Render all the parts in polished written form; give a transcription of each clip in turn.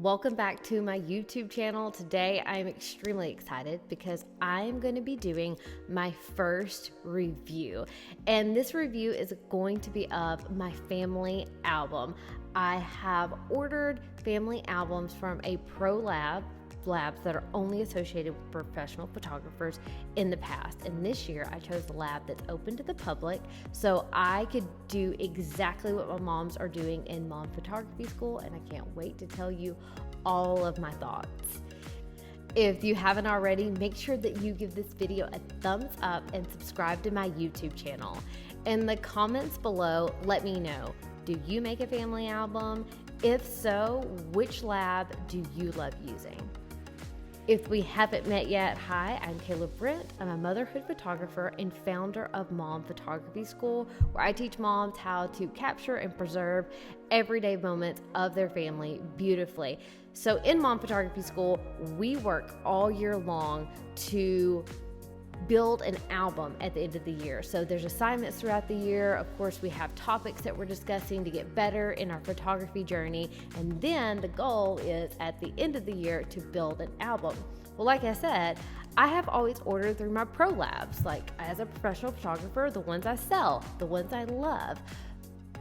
Welcome back to my YouTube channel. Today I'm extremely excited because I'm going to be doing my first review. And this review is going to be of my family album. I have ordered family albums from a pro labs that are only associated with professional photographers in the past. And this year I chose a lab that's open to the public so I could do exactly what my moms are doing in mom photography school, and I can't wait to tell you all of my thoughts. If you haven't already, make sure that you give this video a thumbs up and subscribe to my YouTube channel. In the comments below, let me know, do you make a family album? If so, which lab do you love using? If we haven't met yet, hi, I'm Kayla Brent. I'm a motherhood photographer and founder of Mom Photography School, where I teach moms how to capture and preserve everyday moments of their family beautifully. So in Mom Photography School, we work all year long to build an album at the end of the year. So there's assignments throughout the year. Of course, we have topics that we're discussing to get better in our photography journey. And then the goal is at the end of the year to build an album. Well, like I said, I have always ordered through my pro labs, like as a professional photographer, the ones I sell, the ones I love.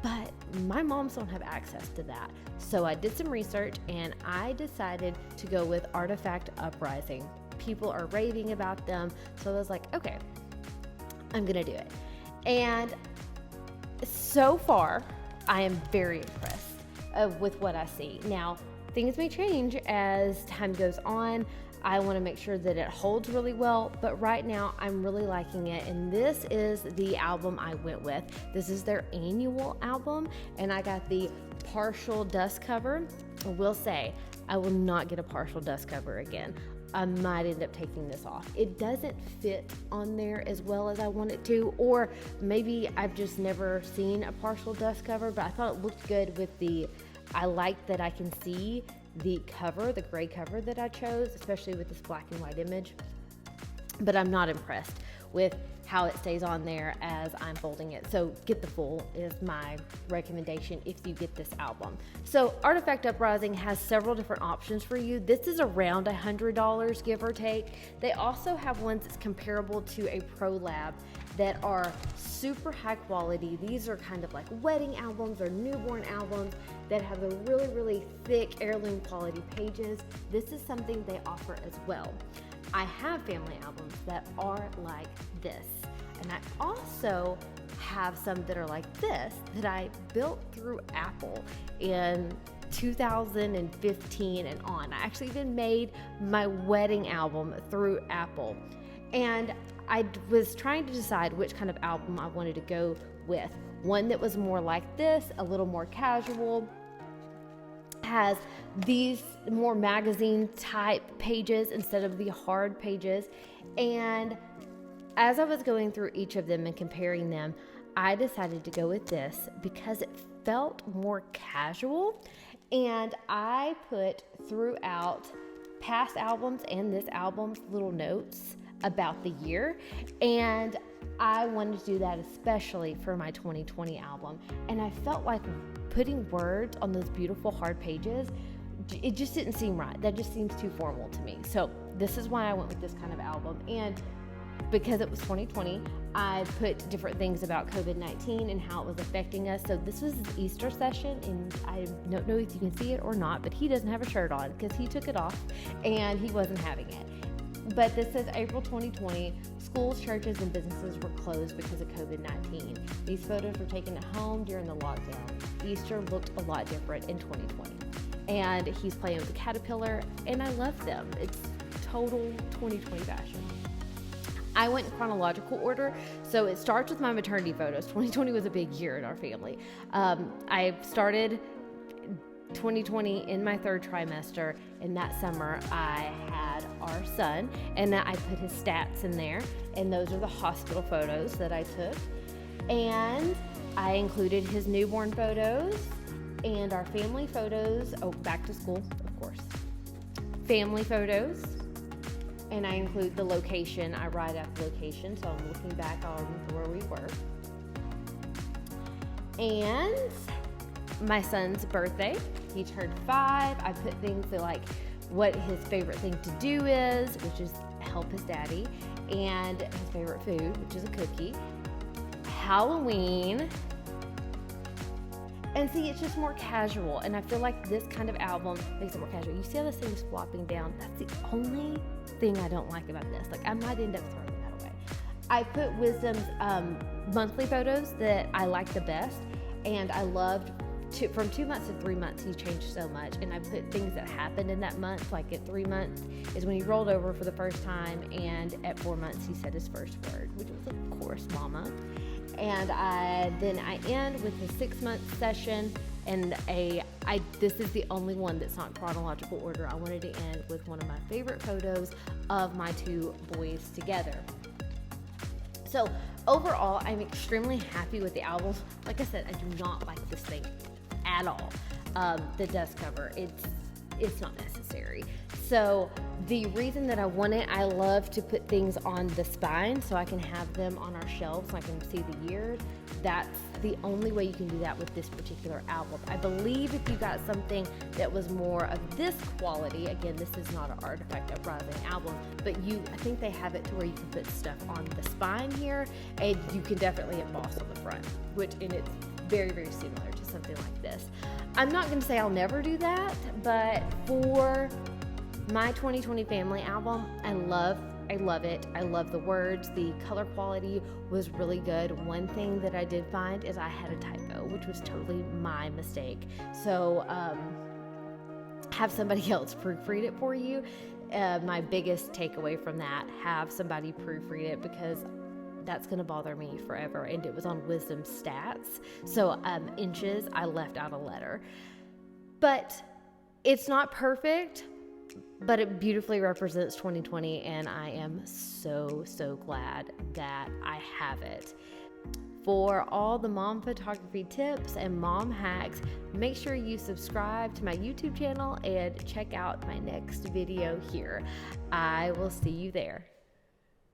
But my moms don't have access to that. So I did some research and I decided to go with Artifact Uprising. People are raving about them, so I was like, okay, I'm gonna do it. And so far, I am very impressed with what I see. Now, things may change as time goes on. I want to make sure that it holds really well, but right now I'm really liking it, and this is the album I went with. This is their annual album, and I got the partial dust cover. I will say, I will not get a partial dust cover again. I might end up taking this off. It doesn't fit on there as well as I want it to, or maybe I've just never seen a partial dust cover, but I thought it looked good with I like that I can see the cover, the gray cover that I chose, especially with this black and white image. But I'm not impressed with how it stays on there as I'm folding it. So get the full is my recommendation if you get this album. So Artifact Uprising has several different options for you. This is around $100, give or take. They also have ones that's comparable to a pro lab that are super high quality. These are kind of like wedding albums or newborn albums that have the really, really thick heirloom quality pages. This is something they offer as well. I have family albums that are like this, and I also have some that are like this that I built through Apple in 2015 and on. I actually even made my wedding album through Apple, and I was trying to decide which kind of album I wanted to go with. One that was more like this, a little more casual, has these more magazine type pages instead of the hard pages. And as I was going through each of them and comparing them, I decided to go with this because it felt more casual. And I put throughout past albums and this album little notes about the year, and I wanted to do that especially for my 2020 album. And I felt like putting words on those beautiful hard pages, it just didn't seem right. That just seems too formal to me. So this is why I went with this kind of album. And because it was 2020, I put different things about COVID-19 and how it was affecting us. So this was his Easter session, and I don't know if you can see it or not, but he doesn't have a shirt on because he took it off and he wasn't having it. But this says April 2020, schools, churches, and businesses were closed because of COVID-19. These photos were taken at home during the lockdown. Easter looked a lot different in 2020. And he's playing with a caterpillar, and I love them. It's total 2020 fashion. I went in chronological order, so it starts with my maternity photos. 2020 was a big year in our family. I started 2020 in my third trimester, and that summer I had our son, and I put his stats in there, and those are the hospital photos that I took. And I included his newborn photos and our family photos, back to school, of course, family photos, and I include the location. I write out the location, so I'm looking back on where we were. And my son's birthday. He turned 5. I put things like what his favorite thing to do is, which is help his daddy, and his favorite food, which is a cookie. Halloween. And see, it's just more casual, and I feel like this kind of album makes it more casual. You see how this thing's flopping down? That's the only thing I don't like about this. Like, I might end up throwing that away. I put Wisdom's monthly photos that I like the best, and I loved from 2 months to 3 months, he changed so much. And I put things that happened in that month. Like at 3 months is when he rolled over for the first time, and at 4 months he said his first word, which was of course mama. And then I end with a 6-month session, and this is the only one that's not chronological order. I wanted to end with one of my favorite photos of my 2 boys together. So overall, I'm extremely happy with the album. Like I said, I do not like this thing at all. The dust cover, it's not necessary. So the reason that I want it, I love to put things on the spine so I can have them on our shelves so I can see the year. That's the only way you can do that with this particular album. I believe if you got something that was more of this quality, again, this is not an Artifact Uprising album, but I think they have it to where you can put stuff on the spine here, and you can definitely emboss on the front, and it's very, very similar to something like this. I'm not going to say I'll never do that, but for my 2020 family album, I love it. I love the words. The color quality was really good. One thing that I did find is I had a typo, which was totally my mistake. So have somebody else proofread it for you. My biggest takeaway from that, have somebody proofread it, because that's going to bother me forever. And it was on Wisdom Stats. So inches, I left out a letter. But it's not perfect, but it beautifully represents 2020, and I am so, so glad that I have it. For all the mom photography tips and mom hacks, make sure you subscribe to my YouTube channel and check out my next video here. I will see you there.